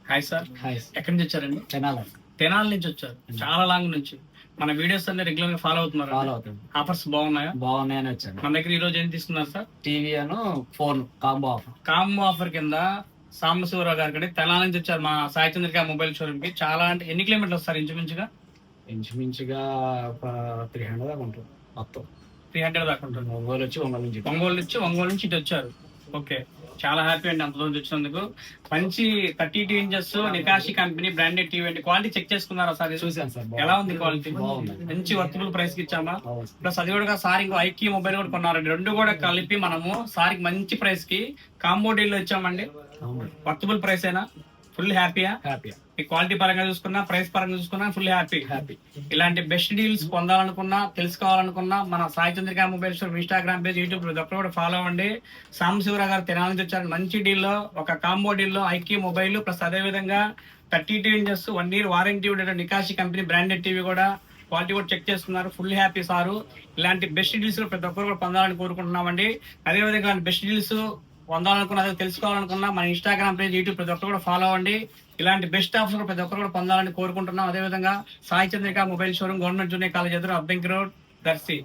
Hi sir. Hi. ఎక్కడి నుంచి వచ్చారండి? తెనాలి. తెనాలి నుంచి వచ్చారు. చాలా లాంగ్ నుంచి. మన వీడియోస్ అన్ని రెగ్యులర్ గా ఫాలో అవుతున్నారు. ఫాలో అవుతుంది. ఆఫర్స్ బాగున్నాయా? బాగున్నాయని వచ్చాను. మన దగ్గర ఈ రోజు ఏం తీసుకున్నారు sir? TV and phone combo offer. Combo offer కింద సాంబశివరావు గారి కంటే తెనాలి నుంచి వచ్చారు మా సాయి చంద్రిక మొబైల్ షోరూమ్ కి. చాలా అంటే ఎన్ని కిలోమీటర్లు వస్తారు ఇంచుమించుగా? ఇంచుమించుగా ఒక 300 దాకా ఉంటుంది మొత్తం. 300 దాకా ఉంటుంది. ఒంగోలు నుంచి ఒంగోలు నుంచి ఇటు వచ్చారు. ఓకే, చాలా హ్యాపీ అండి అంత దూరం వచ్చినందుకు. మంచి 32 ఇంచెస్ నికాషి కంపెనీ బ్రాండెడ్ టీవీ అండి. క్వాలిటీ చెక్ చేసుకున్నారా సార్? చూసాను సార్. ఎలా ఉంది క్వాలిటీ? బాగుంది. మంచి వర్తబుల్ ప్రైస్ కి ఇచ్చామా? ప్లస్ అది కూడా సార్ ఇంకో ఐక్యూ మొబైల్ కూడా కొన్నారండి. రెండు కూడా కలిపి మనము సార్కి మంచి ప్రైస్ కి కాంబో డీల్ లో ఇచ్చామండి. వర్తబుల్ ప్రైస్ అయినా ఫుల్ హ్యాపీయా? ఈ క్వాలిటీ పరంగా చూసుకున్నా, ప్రైస్ పరంగా చూసుకున్నా ఫుల్ హ్యాపీ. ఇలాంటి బెస్ట్ డీల్స్ పొందాలనుకున్నా, తెలుసుకోవాలనుకున్నా మన Sai Chandrika mobile store Instagram page, YouTube అప్పుడు కూడా ఫాలో అవ్వండి. సాంబశివరావు గారు తెనాలి నుంచి వచ్చారు. మంచి డీల్లో ఒక కాంబో డీల్లో ఐక్యూ మొబైల్ ప్లస్ అదే విధంగా 32 ఇంచెస్ 1 year వారంటీ ఉండే నికాషి కంపెనీ బ్రాండెడ్ టీవీ కూడా క్వాలిటీ కూడా చెక్ చేస్తున్నారు. Full happy sir. ఇలాంటి బెస్ట్ డీల్స్ ప్రతి ఒక్కరు కూడా పొందాలని కోరుకుంటున్నామండి. అదేవిధంగా బెస్ట్ డీల్స్ పొందాలనుకున్నా, అదే తెలుసుకోవాలనుకున్నా మన ఇన్స్టాగ్రామ్ పేజ్, యూట్యూబ్ ప్రతి ఒక్కరు కూడా ఫాలో అవ్వండి. ఇలాంటి బెస్ట్ ఆఫర్స్ ప్రతి ఒక్కరు కూడా పొందాలని కోరుకుంటున్నాం. అదేవిధంగా Sai Chandrika mobile showroom, government junior college ఎదురు, అబ్బంకి రోడ్, దర్శి.